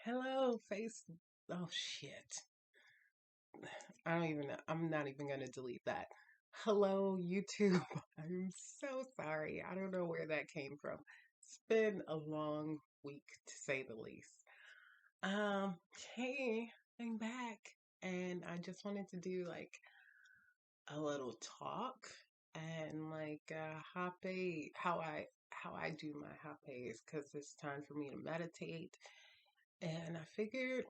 Hello, face. Oh, shit. I don't even know. I'm not even going to delete that. Hello, YouTube. I'm so sorry. I don't know where that came from. It's been a long week, to say the least. Um, hey, I'm back. And I just wanted to do like a little talk and hape, how I do my hapes because it's time for me to meditate. And I figured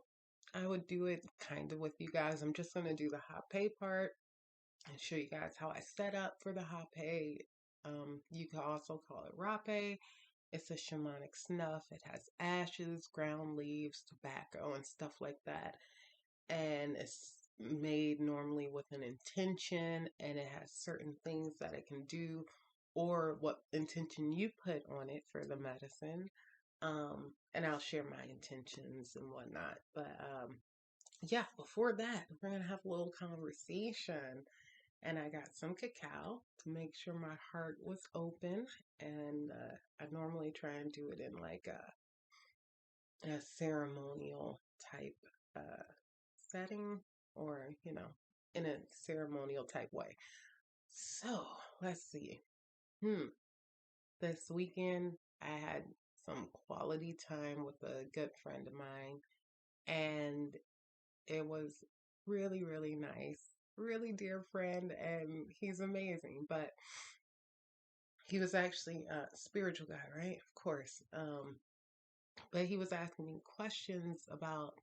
I would do it kind of with you guys. I'm just going to do the hape part and show you guys how I set up for the hape. You can also call it rape. It's a shamanic snuff. It has ashes, ground leaves, tobacco, and stuff like that. And it's made normally with an intention, and it has certain things that it can do or what intention you put on it for the medicine. And I'll share my intentions and whatnot. But yeah, before that, we're gonna have a little conversation. And I got some cacao to make sure my heart was open. And I normally try and do it in like a ceremonial type setting, or in a ceremonial type way. So let's see. Hmm. This weekend, I had some quality time with a good friend of mine, and it was really, really nice. Really dear friend, and he's amazing. But he was actually a spiritual guy, right? Of course. But he was asking me questions about,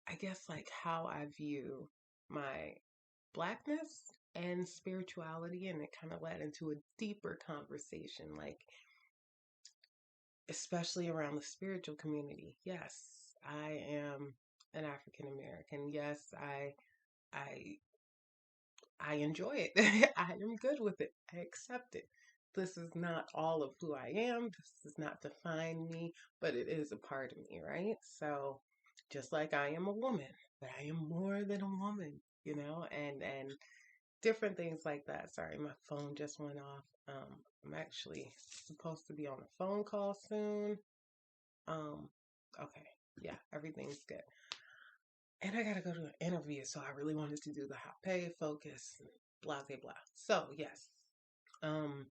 I guess, like how I view my blackness and spirituality, and it kind of led into a deeper conversation, like especially around the spiritual community. Yes, I am an African American. Yes, I I enjoy it. I am good with it. I accept it. This is not all of who I am. This does not define me, but it is a part of me, right? So, just like I am a woman, but I am more than a woman, and different things like that. Sorry, my phone just went off. I'm actually supposed to be on a phone call soon. Um, okay, yeah, everything's good. And I gotta go to an interview, so I really wanted to do the hot pay focus, blah blah blah. So yes, um,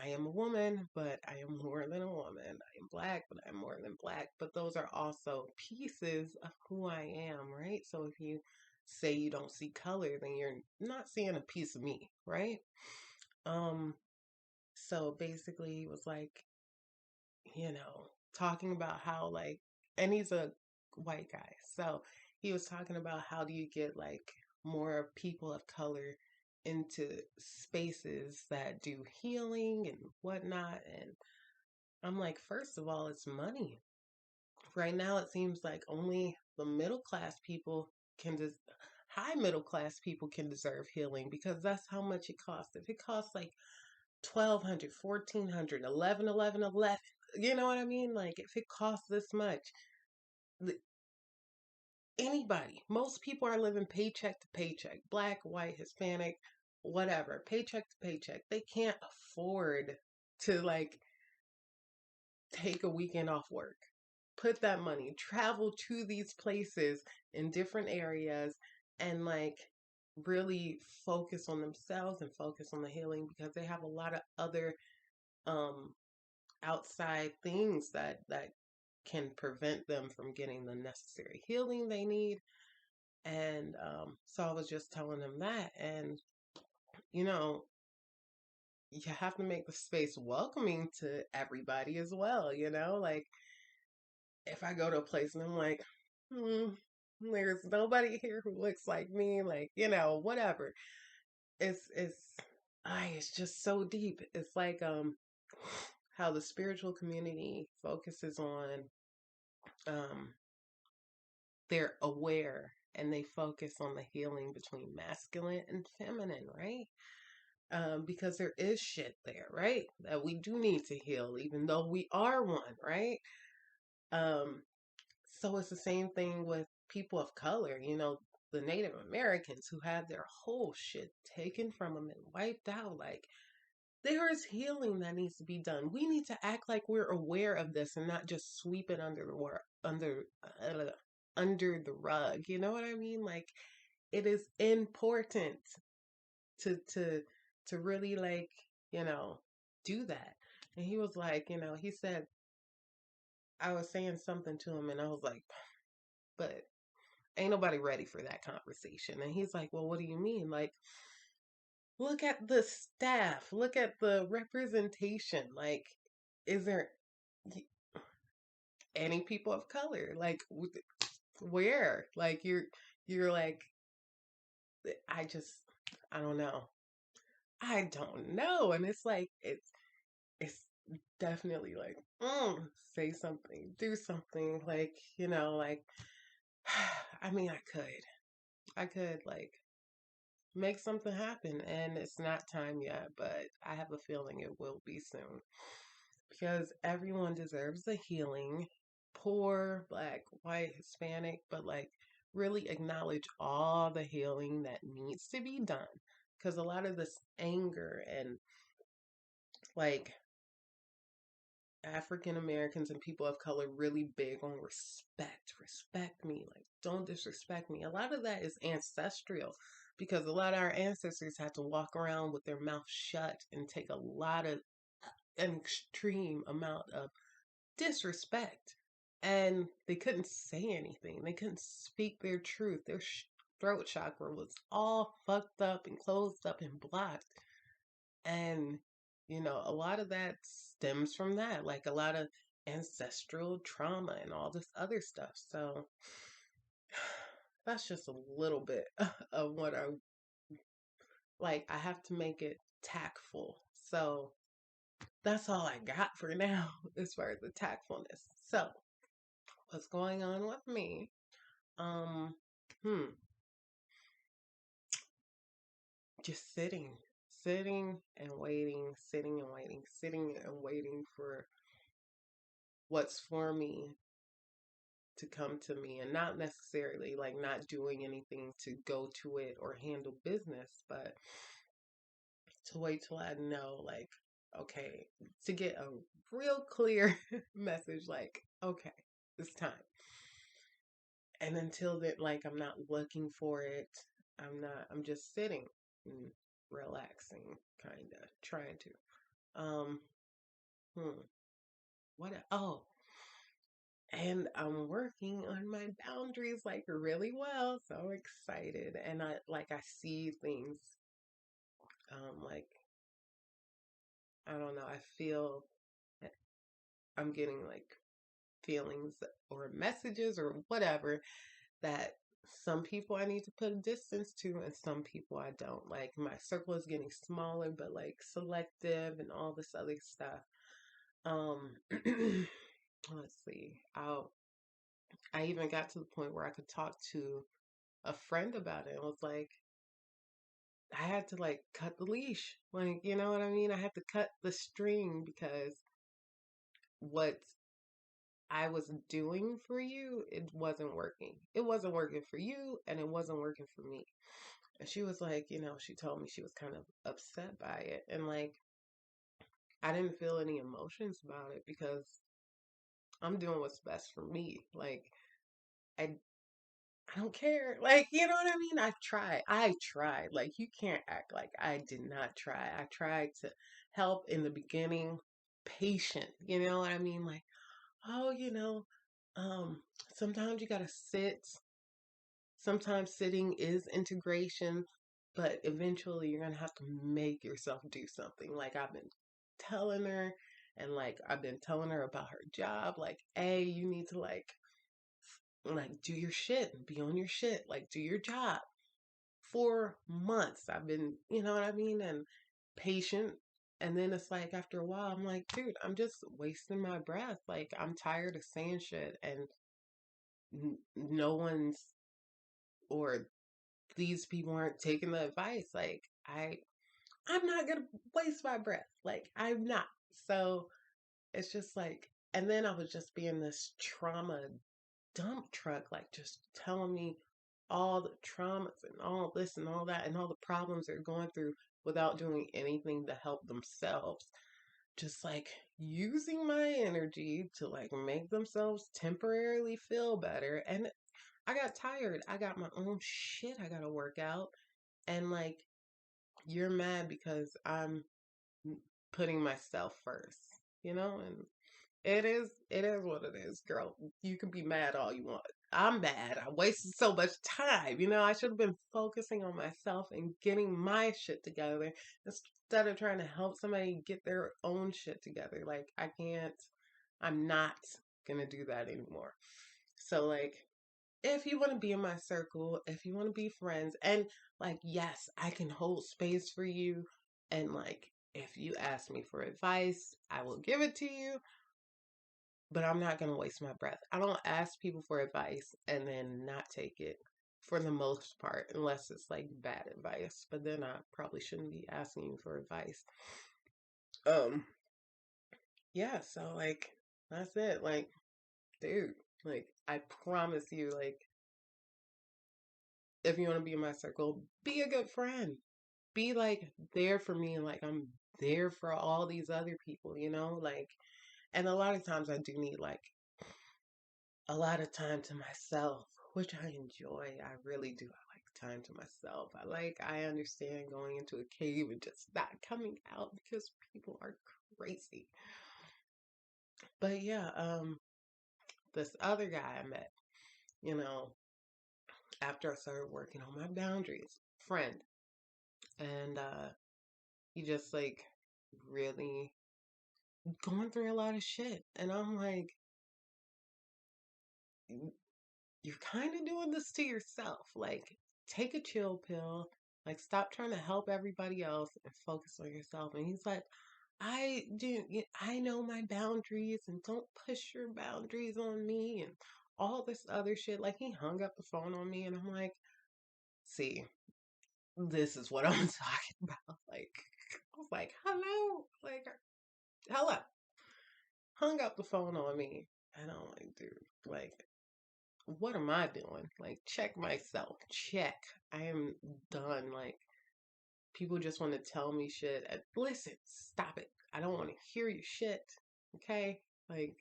I am a woman, but I am more than a woman. I am black, but I'm more than black. But those are also pieces of who I am, right? So if you say you don't see color, then you're not seeing a piece of me, right? Um, so basically, he was like, talking about how and he's a white guy. So he was talking about how do you get like more people of color into spaces that do healing and whatnot. And I'm like, first of all, it's money. Right now, it seems like only the middle class people can high middle class people can deserve healing because that's how much it costs. If it costs like 1,200, 1,400, 11, you know what I mean? Like if it costs this much, anybody, most people are living paycheck to paycheck, black, white, Hispanic, whatever, paycheck to paycheck. They can't afford to take a weekend off work, put that money, travel to these places in different areas, and really focus on themselves and focus on the healing because they have a lot of other um outside things that can prevent them from getting the necessary healing they need. And so I was just telling them that. And you know you have to make the space welcoming to everybody as well. Like if I go to a place and I'm like, hmm, there's nobody here who looks like me, like, whatever. It's it's just so deep. It's like how the spiritual community focuses on um they're aware and they focus on the healing between masculine and feminine, right? Because there is shit there, right? That we do need to heal, even though we are one, right? Um, so it's the same thing with people of color, the Native Americans who had their whole shit taken from them and wiped out. Like, there is healing that needs to be done. We need to act like we're aware of this and not just sweep it under uh, under the rug. You know what I mean? Like it is important to to to really like, you know, do that. And he was like, he said I was saying something to him and I was like, but ain't nobody ready for that conversation. And he's like, well, what do you mean? Like, look at the staff, look at the representation. Like, is there any people of color? Like, where? Like, you're like, I just, I don't know. I don't know. And it's like, it's definitely like, say something, do something. Like, like, I mean, I could like make something happen and it's not time yet, but I have a feeling it will be soon because everyone deserves a healing. Poor, black, white, Hispanic, but like really acknowledge all the healing that needs to be done because a lot of this anger and like African Americans and people of color really big on respect. Respect me. Like, don't disrespect me. A lot of that is ancestral because a lot of our ancestors had to walk around with their mouth shut and take a lot of an extreme amount of disrespect. And they couldn't say anything. They couldn't speak their truth. Their throat chakra was all fucked up and closed up and blocked. And, a lot of that stems from that, like a lot of ancestral trauma and all this other stuff. So that's just a little bit of what I like. I have to make it tactful. So that's all I got for now as far as the tactfulness. So what's going on with me? Um, hmm, just sitting and waiting, sitting and waiting, sitting and waiting for what's for me to come to me, and not necessarily like not doing anything to go to it or handle business, but to wait till I know, like, okay, to get a real clear message, like, okay, it's time. And until that, like, I'm not looking for it. I'm just sitting and relaxing, kind of trying to. Hmm, oh, and I'm working on my boundaries like really well. So excited. And I see things like I don't know, I feel I'm getting like feelings or messages or whatever that some people I need to put a distance to and some people I don't. Like my circle is getting smaller but like selective and all this other stuff. Um let's see. I even got to the point where I could talk to a friend about it and was like, I had to like cut the leash. Like, you know what I mean? I had to cut the string because what I was doing for you, it wasn't working. It wasn't working for you and it wasn't working for me. And she was like, she told me she was kind of upset by it. And like, I didn't feel any emotions about it because I'm doing what's best for me. Like, I I don't care. Like, you know what I mean? I've tried. I tried. Like, you can't act like I did not try. I tried to help in the beginning, patient. You know what I mean? Like, oh, um, sometimes you gotta sit. Sometimes sitting is integration, but eventually you're gonna have to make yourself do something. Like I've been telling her, and like I've been telling her about her job. Like, hey, you need to like do your shit, be on your shit, like do your job. For months I've been, you know what I mean, and patient. And then it's like after a while, I'm like, dude, I'm just wasting my breath. Like I'm tired of saying shit, and no one's or these people aren't taking the advice. Like I'm not gonna waste my breath. Like I'm not. So it's just like, and then I was just being this trauma dump truck, like just telling me all the traumas and all this and all that and all the problems they're going through without doing anything to help themselves. just like using my energy to like make themselves temporarily feel better. And I got tired. I got my own shit I gotta work out. And like, you're mad because I'm putting myself first, And it is what it is, girl. You can be mad all you want. I'm mad. I wasted so much time. I should have been focusing on myself and getting my shit together instead of trying to help somebody get their own shit together. Like, I'm not gonna do that anymore. So, like, if you want to be in my circle, if you want to be friends, and like, yes, I can hold space for you. And like, if you ask me for advice, I will give it to you, but I'm not going to waste my breath. I don't ask people for advice and then not take it for the most part, unless it's like bad advice. But then I probably shouldn't be asking you for advice. Um, yeah, so like, that's it. Like, dude, like, I promise you, like, if you want to be in my circle, be a good friend. Be like there for me, like I'm there for all these other people. Like, and a lot of times I do need like a lot of time to myself, which I enjoy. I really do. I like time to myself. I understand going into a cave and just not coming out because people are crazy. But yeah, this other guy I met, you know, after I started working on my boundaries, friend, and he just like really going through a lot of shit. And I'm like, you're kind of doing this to yourself. Like, take a chill pill. Like, stop trying to help everybody else and focus on yourself. And he's like, I know my boundaries and don't push your boundaries on me and all this other shit. Like, he hung up the phone on me, and I'm like, see, this is what I'm talking about. Like, I was like, hello, like, hello, hung up the phone on me, and I'm like, dude, like, what am I doing? Like, check myself. Check. I am done. Like, people just want to tell me shit. Listen, stop it. I don't want to hear your shit. Okay? Like,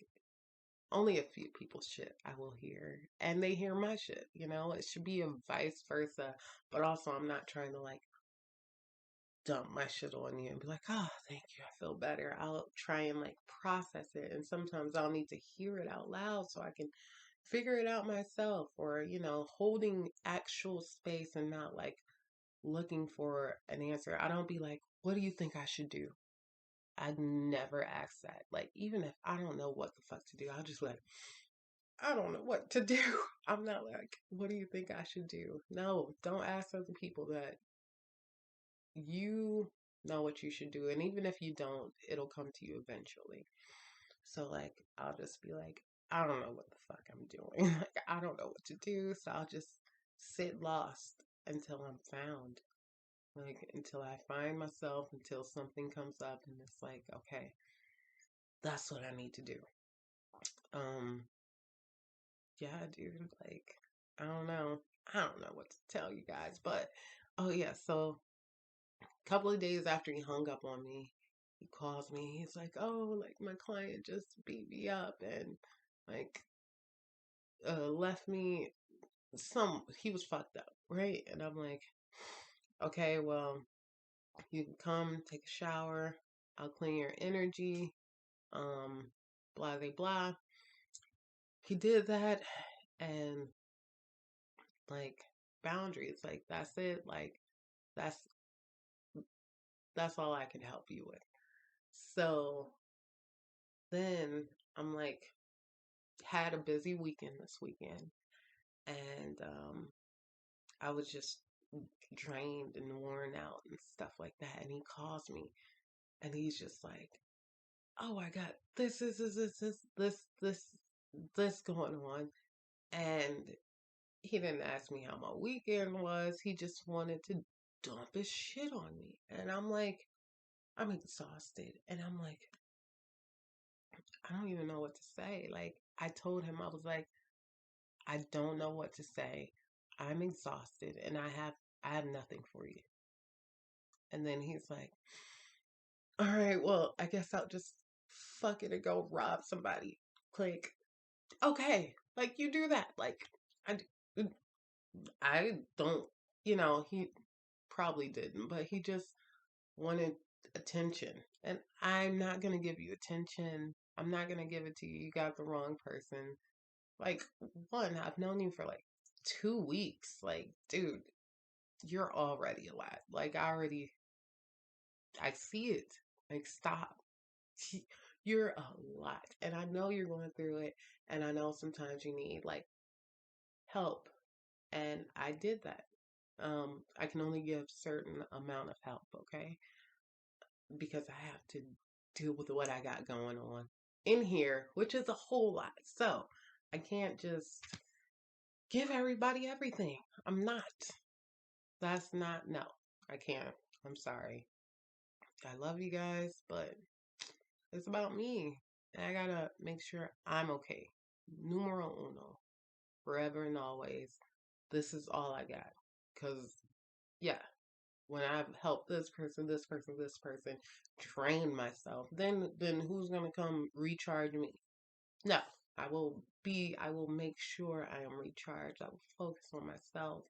only a few people's shit I will hear. And they hear my shit. It should be a vice versa. But also, I'm not trying to, like, dump my shit on you and be like, oh, thank you. I feel better. I'll try and, like, process it. And sometimes I'll need to hear it out loud so I can figure it out myself, or holding actual space and not like looking for an answer. I don't be like, what do you think I should do? I never ask that. Like, even if I don't know what the fuck to do, I'll just like, I don't know what to do. I'm not like, what do you think I should do? No, don't ask other people that. You know what you should do, and even if you don't, it'll come to you eventually. So like, I'll just be like, I don't know what the fuck I'm doing. Like, I don't know what to do. So I'll just sit lost until I'm found. Like, until I find myself, until something comes up and it's like, okay, that's what I need to do. Um, yeah, dude, like, I don't know. I don't know what to tell you guys, but oh yeah, so a couple of days after he hung up on me, he calls me. He's like, "Oh, like my client just beat me up and like left me he was fucked up, right?" And I'm like, okay, well, you can come take a shower. I'll clean your energy. Um, blah blah blah. He did that, and like, boundaries, like, that's it. Like, that's that's all I can help you with. So then I'm like, had a busy weekend this weekend, and I was just drained and worn out and stuff like that. And he calls me, and he's just like, "Oh, I got this going on," and he didn't ask me how my weekend was. He just wanted to dump his shit on me, and I'm like, I'm exhausted, and I'm like, I don't even know what to say. Like, I told him, I was like, I don't know what to say. I'm exhausted, and I have nothing for you. And then he's like, All right, well, I guess I'll just fuck it and go rob somebody. Like, okay, like you do that. Like, I, I don't, he probably didn't, but he just wanted attention. And I'm not going to give you attention. I'm not going to give it to you. You got the wrong person. Like, one, I've known you for like 2 weeks. Like, dude, you're already a lot. Like, I see it. Like, stop. You're a lot. And I know you're going through it. And I know sometimes you need like help. And I did that. I can only give certain amount of help, okay? Because I have to deal with what I got going on in here, which is a whole lot. So I can't just give everybody everything. I'm not. That's not, no, I can't. I'm sorry. I love you guys, but it's about me. And I gotta make sure I'm okay. Numero uno. Forever and always. This is all I got. Because, yeah, when I've helped this person, this person, train myself, then who's gonna come recharge me? No. I will make sure I am recharged. I will focus on myself.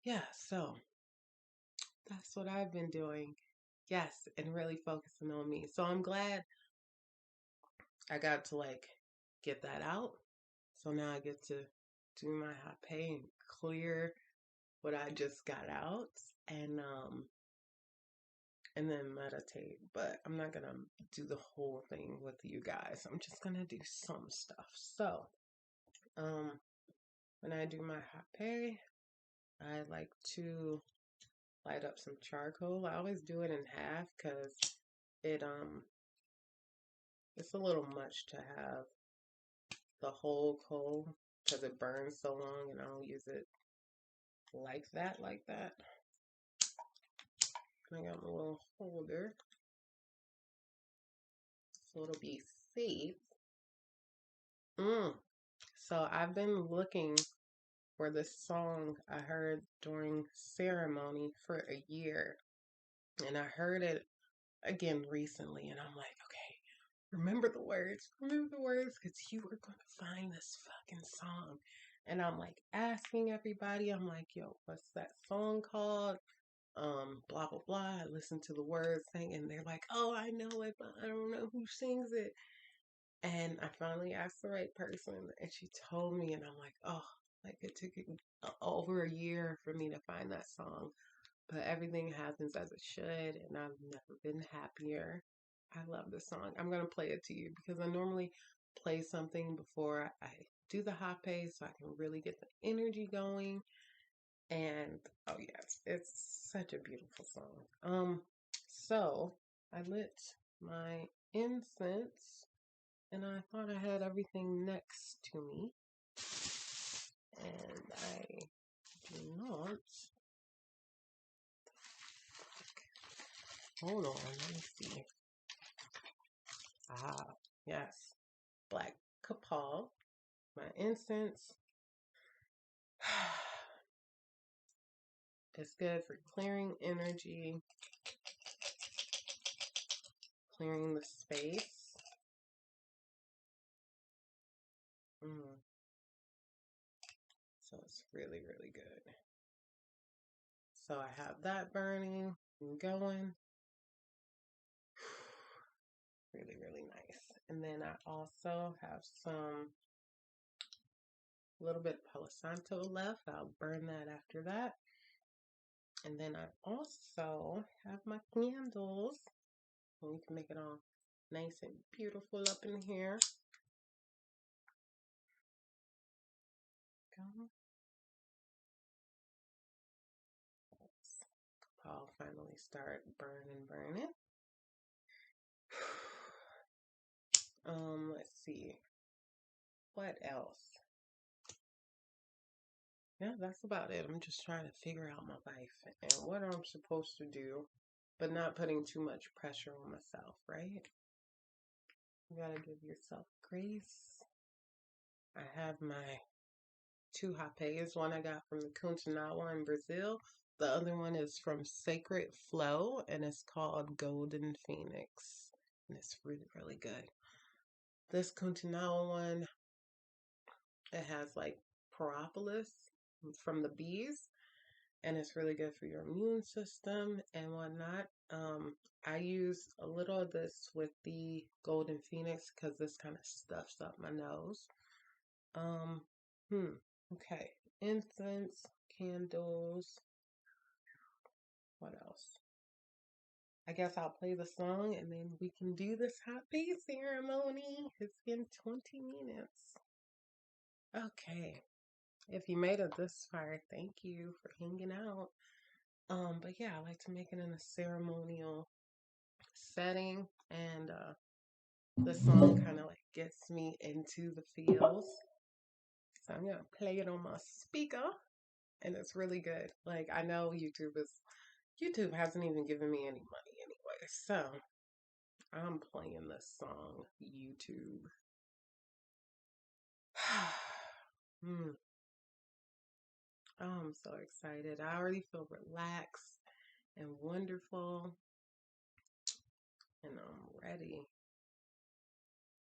Yeah, so that's what I've been doing. Yes, and really focusing on me. So I'm glad I got to like get that out. So now I get to do my hape and clear what I just got out and then meditate. But I'm not gonna do the whole thing with you guys. I'm just gonna do some stuff. So, um, when I do my hape, I like to light up some charcoal. I always do it in half because it it's a little much to have the whole coal because it burns so long, and I don't use it like that, like that. I got my little holder so it'll be safe. Mm. So I've been looking for this song I heard during ceremony for a year, and I heard it again recently, and I'm like, okay, remember the words, because you are gonna find this fucking song. And I'm like asking everybody, I'm like, yo, what's that song called? Blah blah blah. I listen to the words thing, and they're like, oh, I know it, but I don't know who sings it. And I finally asked the right person, and she told me, and I'm like, oh, like it took over a year for me to find that song, but everything happens as it should, and I've never been happier. I love this song. I'm gonna play it to you because I normally play something before I do the hape so I can really get the energy going. And oh yes, it's such a beautiful song. So I lit my incense and I thought I had everything next to me, and I do not. Hold on, let me see. Ah, yes, black kapal, my incense. It's good for clearing energy, clearing the space. Mm. So it's really, really good. So I have that burning and going. Really, really nice. And then I also have some little bit of Palo Santo left. I'll burn that after that. And then I also have my candles. And we can make it all nice and beautiful up in here. Go. I'll finally start burning. Let's see. What else? Yeah, that's about it. I'm just trying to figure out my life and what I'm supposed to do, but not putting too much pressure on myself, right? You gotta give yourself grace. I have my two hapes. One I got from the Kuntanawa in Brazil. The other one is from Sacred Flow and it's called Golden Phoenix. And it's really, really good. This Kuntinawa one, it has like propolis from the bees and it's really good for your immune system and whatnot. I use a little of this with the Golden Phoenix because this kind of stuffs up my nose. Um, okay. Incense, candles. What else? I guess I'll play the song and then we can do this happy ceremony. It's been 20 minutes. Okay. If you made it this far, thank you for hanging out. But yeah, I like to make it in a ceremonial setting and the song kind of like gets me into the feels. So I'm gonna play it on my speaker and it's really good. Like I know YouTube hasn't even given me any money anyway, so I'm playing this song, YouTube. Hmm. Oh, I'm so excited. I already feel relaxed and wonderful, and I'm ready.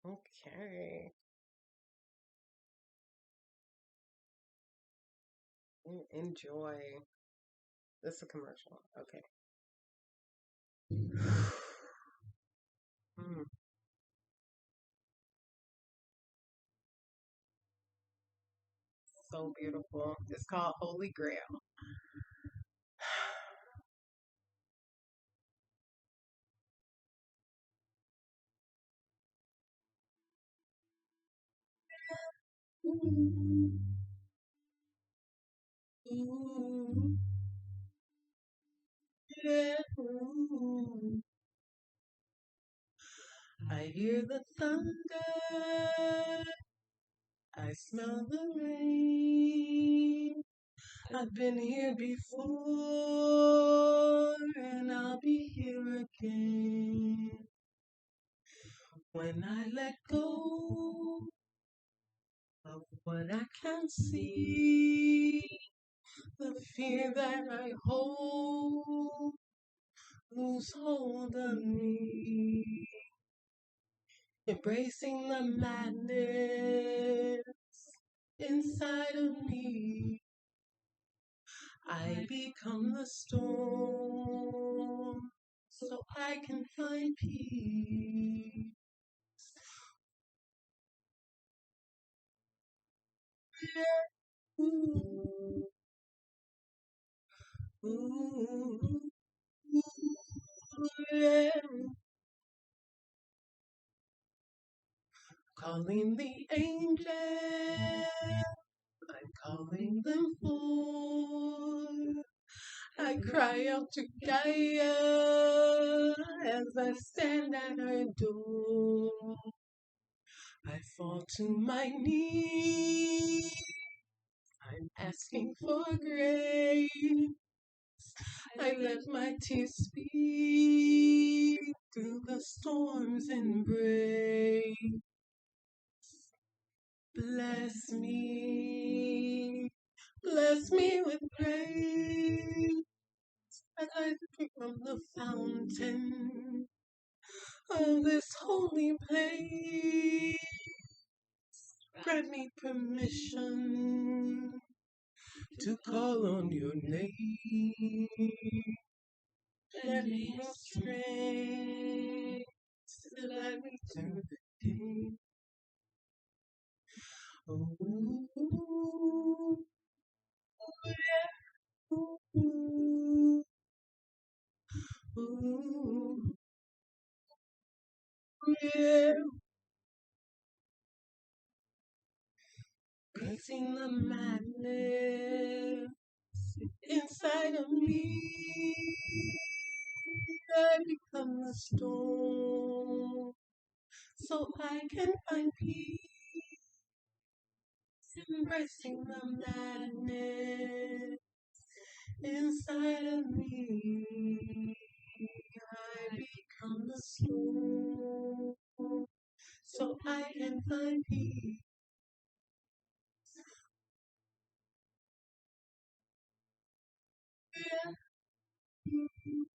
Okay. Enjoy. This is a commercial. Okay. Mm, so beautiful. It's called Holy Grail. Ooh, ooh, yeah, ooh. I hear the thunder. I smell the rain. I've been here before and I'll be here again. When I let go of what I can't see, the fear that I hold lose hold of me, embracing the madness inside of me. I become the storm so I can find peace. Ooh, ooh, yeah. Calling the angels, I'm calling them forth. I cry out to Gaia as I stand at her door. I fall to my knees. I'm asking for grace. I let my tears speak through the storm's embrace. Bless me with grace as I drink from the fountain of this holy place. Grant me permission to call on your name. Let me your strength till I return again. Oh, ooh, ooh, ooh, ooh, yeah. Facing the madness inside of me. I become the storm so I can find peace. Embracing the madness inside of me. I become the storm so I can find peace. Ooh,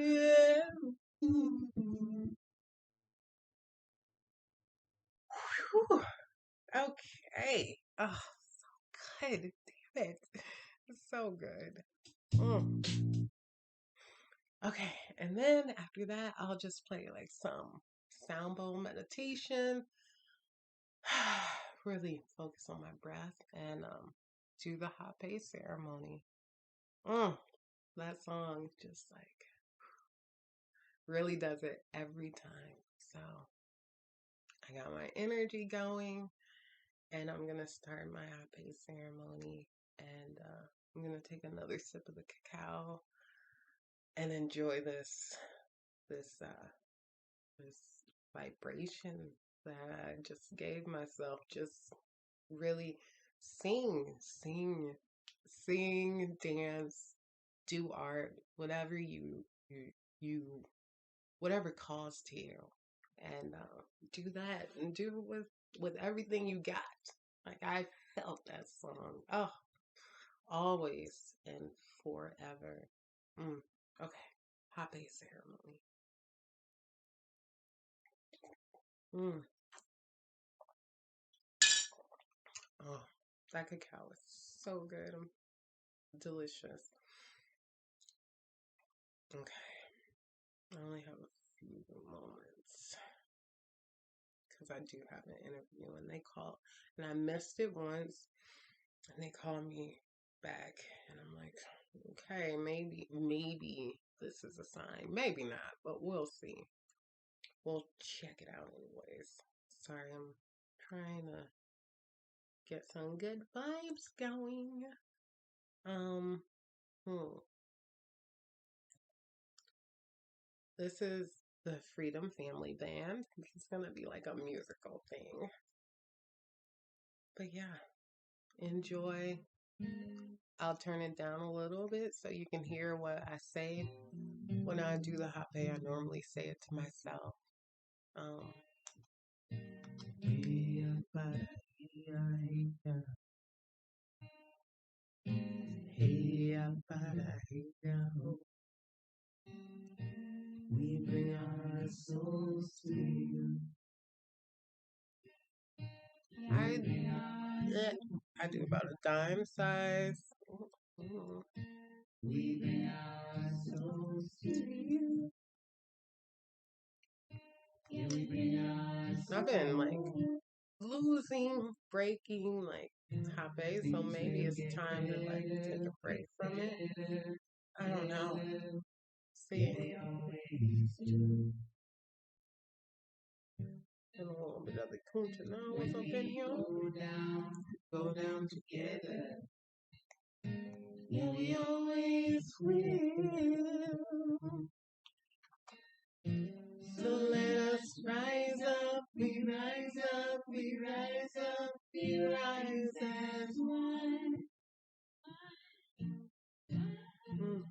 yeah. Whew. Okay. Oh, good. Damn it. It's so good. Mm. Okay. And then after that, I'll just play like some sound bowl meditation. Really focus on my breath and do the hape ceremony. Mm. That song just like really does it every time. So I got my energy going and I'm gonna start my hape ceremony and I'm gonna take another sip of the cacao and enjoy this this vibration that I just gave myself. Just really sing, dance, do art, whatever you whatever calls to you, and do that and do with everything you got. Like I felt that song. Oh, always and forever. Mm. Okay, happy ceremony. Mm. Oh, that cacao is so good. Delicious. Okay, I only have a few moments because I do have an interview and they call and I missed it once and they call me back and I'm like, okay, maybe this is a sign. Maybe not, but we'll see. We'll check it out anyways. Sorry, I'm trying to get some good vibes going. Um, hmm. This is the Freedom Family Band. It's gonna be like a musical thing. But yeah, enjoy. I'll turn it down a little bit so you can hear what I say when I do the hape. I normally say it to myself. Um, we bring our souls to you. I yeah, I do about a dime size. We bring our souls to you. Yeah, we bring our I've been like losing, breaking, like hape, so maybe it's time to like take a break from it. I don't know. See, and a little bit of the kuncha now was up in here. Go down together. Yeah, we always will. So let us rise up, we rise up, we rise up, we rise as one. Mm.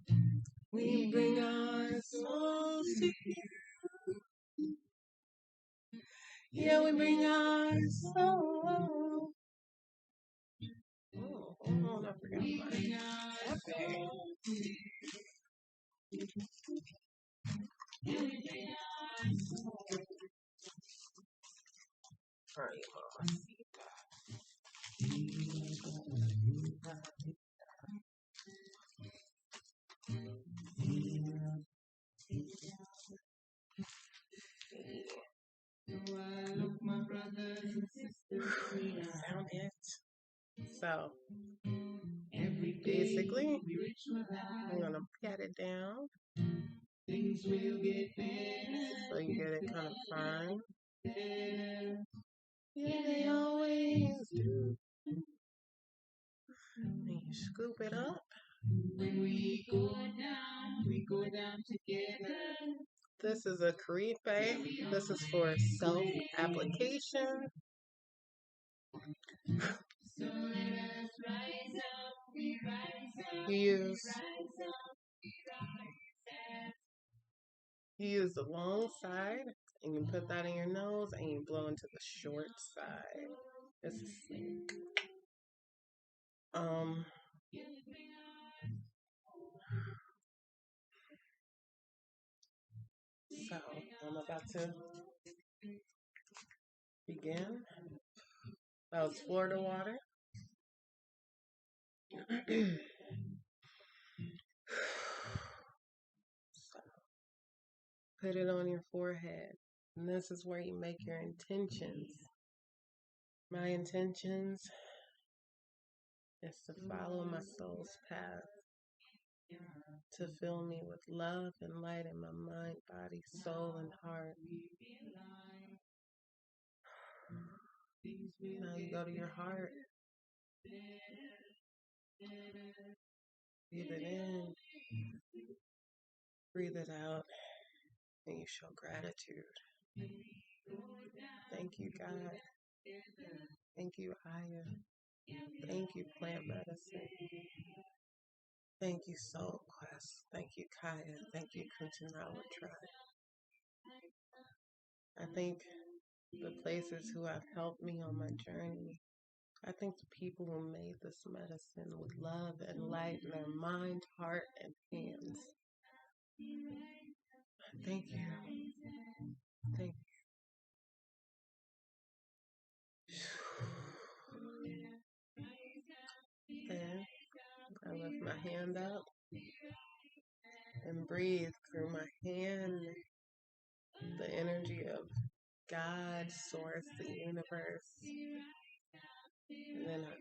We bring our souls to you. Yeah, we bring our soul. Oh, hold on, I forgot my cafe. Sorry, Mama. Look, my brothers and sisters, found it. So, basically, I'm gonna pat it down. Things will get better. So you get it kind of firm. Yeah, they always do. And you scoop it up. When we go down together. This is a crepe. This is for self-application. So let us rise up, we rise up, use, you use the long side, and you put that in your nose, and you blow into the short side. This is sick. Um, so I'm about to begin. That was Florida water. So put it on your forehead. And this is where you make your intentions. My intentions is to follow my soul's path, to fill me with love and light in my mind, body, soul, and heart. Now you go to your heart, breathe it in, breathe it out, and you show gratitude. Thank you, God. Thank you, Aya. Thank you, plant medicine. Thank you, Soul Quest. Thank you, Kaya. Thank you, Kuntanawa Tribe. I thank the places who have helped me on my journey. I thank the people who made this medicine with love and light in their mind, heart, and hands. Thank you. Thank you. And I lift my hand up and breathe through my hand the energy of God, Source, the universe. And then I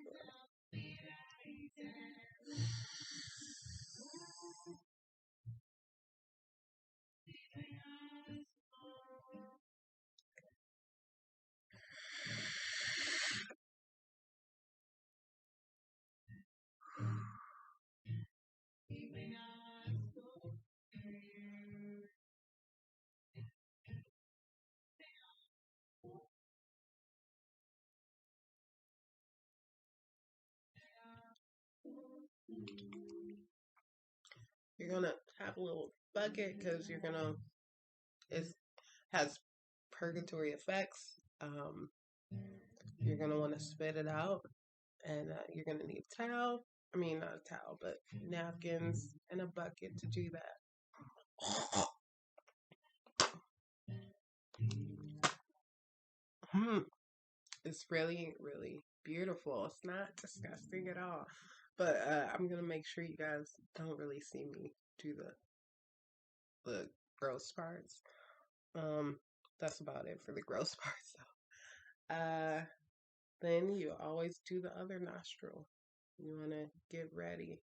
you're gonna have a little bucket because you're gonna it has purgatory effects. You're gonna want to spit it out, and you're gonna need a towel. I mean, not a towel, but napkins and a bucket to do that. It's really, really beautiful. It's not disgusting at all. But I'm gonna make sure you guys don't really see me do the gross parts. Um, that's about it for the gross parts. So, then you always do the other nostril. You wanna get ready.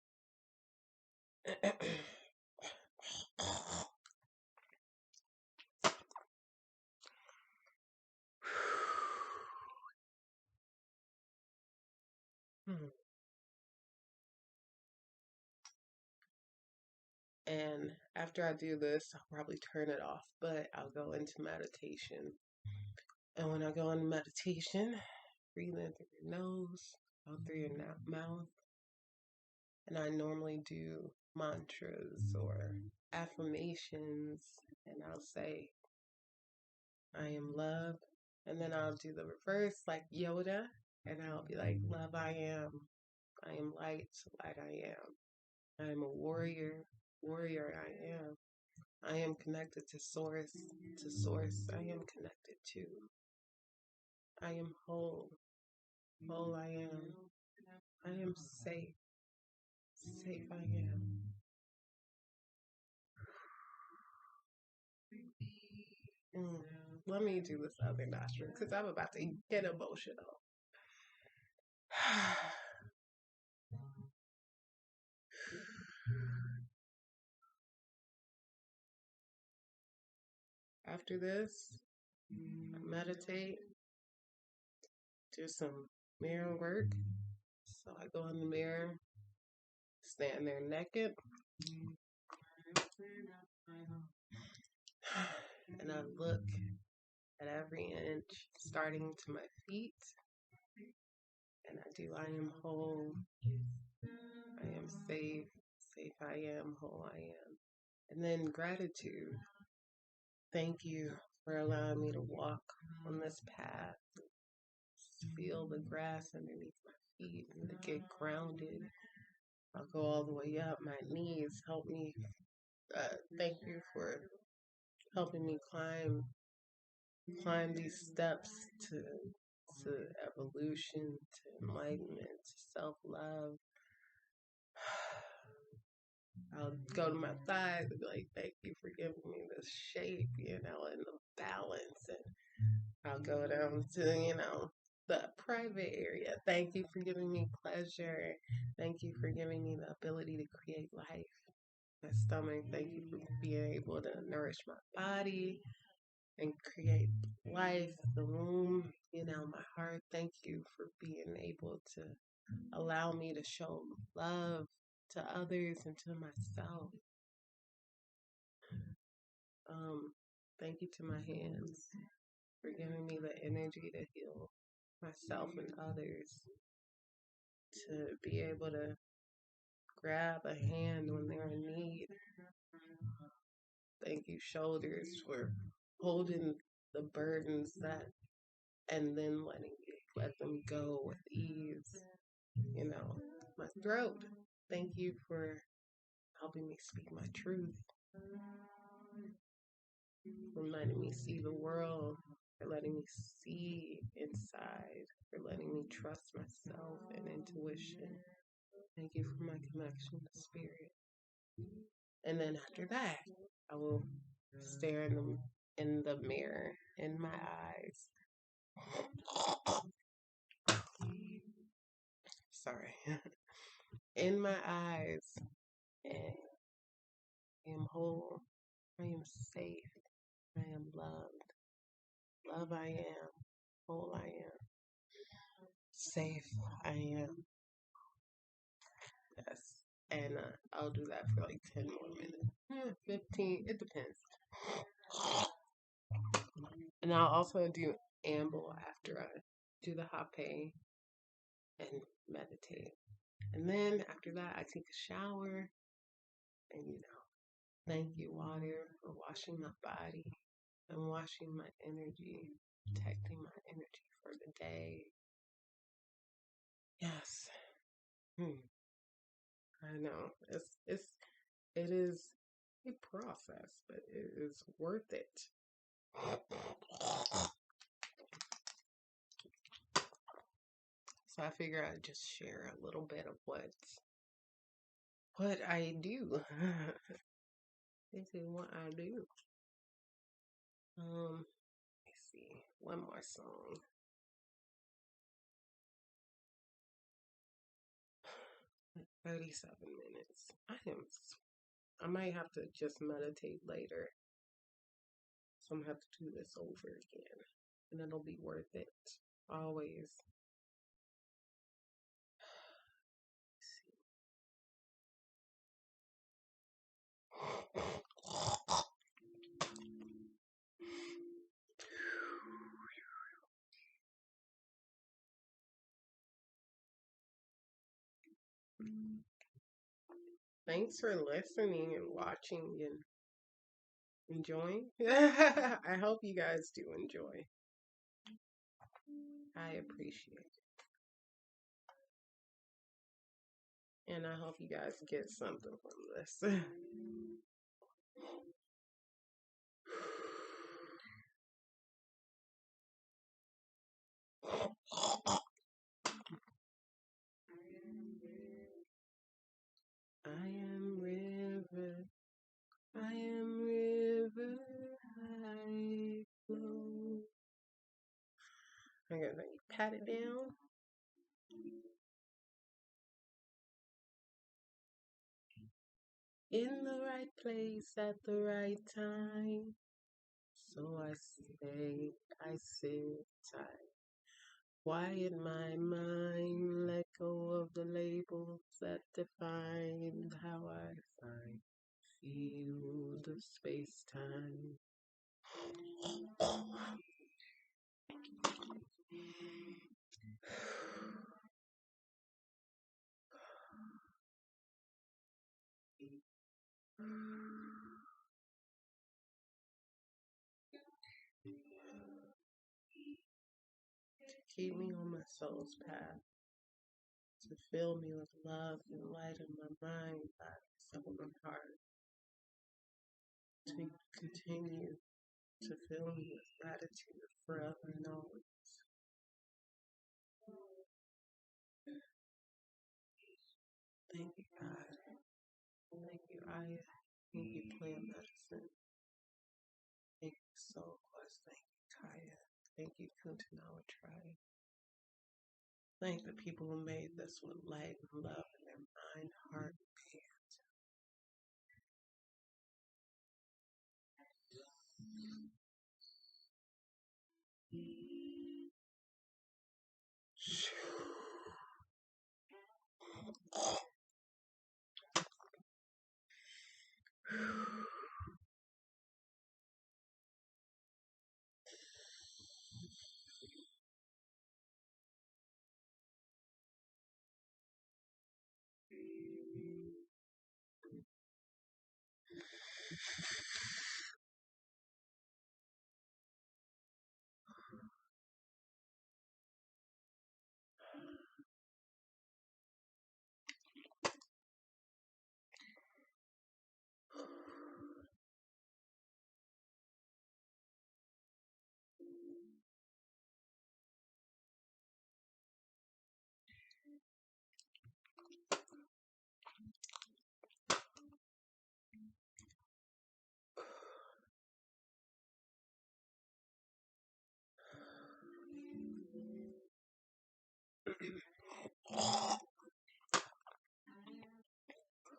And after I do this, I'll probably turn it off, but I'll go into meditation. And when I go into meditation, breathe in through your nose, out through your mouth. And I normally do mantras or affirmations, and I'll say, I am love. And then I'll do the reverse, like Yoda, and I'll be like, love I am. I am light, light I am. I am a warrior, warrior I am. I am connected to source, I am connected to. I am whole, whole I am. I am safe, safe I am. Mm. Let me do this other nostril because I'm about to get emotional. After this, I meditate, do some mirror work. So I go in the mirror, stand there naked, and I look at every inch, starting to my feet, and I do I am whole, I am safe, safe I am, whole I am. And then gratitude. Thank you for allowing me to walk on this path. just feel the grass underneath my feet and to get grounded. I'll go all the way up. My knees help me. Thank you for helping me climb these steps to evolution, to enlightenment, to self love. I'll go to my thighs and be like, thank you for giving me this shape, and the balance. And I'll go down to, the private area. Thank you for giving me pleasure. Thank you for giving me the ability to create life. My stomach, thank you for being able to nourish my body and create life, the womb, my heart. Thank you for being able to allow me to show love to others and to myself. Thank you to my hands for giving me the energy to heal myself and others, to be able to grab a hand when they're in need. Thank you, shoulders, for holding the burdens and then let them go with ease. My throat. Thank you for helping me speak my truth, for letting me see the world, for letting me see inside, for letting me trust myself and intuition. Thank you for my connection to spirit. And then after that, I will stare in the mirror, in my eyes. Sorry. In my eyes. And I am whole. I am safe. I am loved. Love I am. Whole I am. Safe I am. Yes. And I'll do that for like 10 more minutes. 15. It depends. And I'll also do amble after I do the hape and meditate. And then after that, I take a shower and, thank you, water, for washing my body and washing my energy, protecting my energy for the day. Yes. I know. It is a process, but it is worth it. So I figure I'd just share a little bit of what I do. This is what I do. Let's see. One more song. Like 37 minutes. I might have to just meditate later. So I'm gonna have to do this over again. And it'll be worth it. Always. Thanks for listening and watching and enjoying. I hope you guys do enjoy. I appreciate it. And I hope you guys get something from this. I am river, I flow. I'm gonna pat it down. In the right place at the right time. So I sit tight. Quiet my mind, let go of the labels that define how I find. Feel the space-time. Keep me on my soul's path. To fill me with love and light in my mind, body, soul, and heart. To continue to fill me with gratitude forever and always. Thank you, God. Thank you, Aya. Thank you, plant medicine. Thank you, Soul Quest. Thank you, Kaya. Thank you, Kuntanawa Tribe. Thank the people who made this with light and love in their mind, heart, and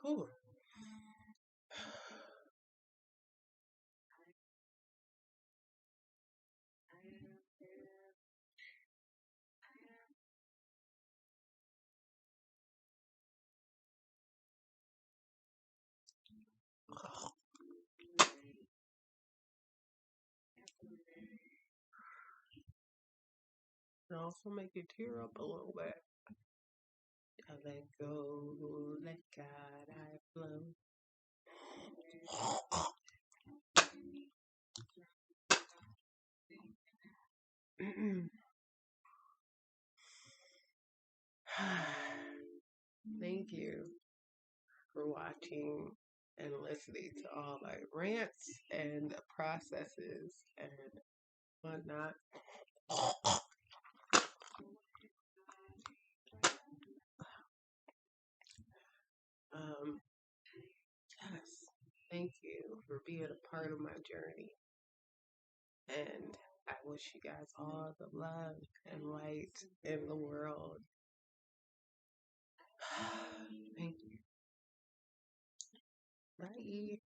Whew. It also make you tear up a little bit. I let go, let God, I flow. Thank you for watching and listening to all my rants and processes and whatnot. Yes, thank you for being a part of my journey. And I wish you guys all the love and light in the world. Thank you. Bye.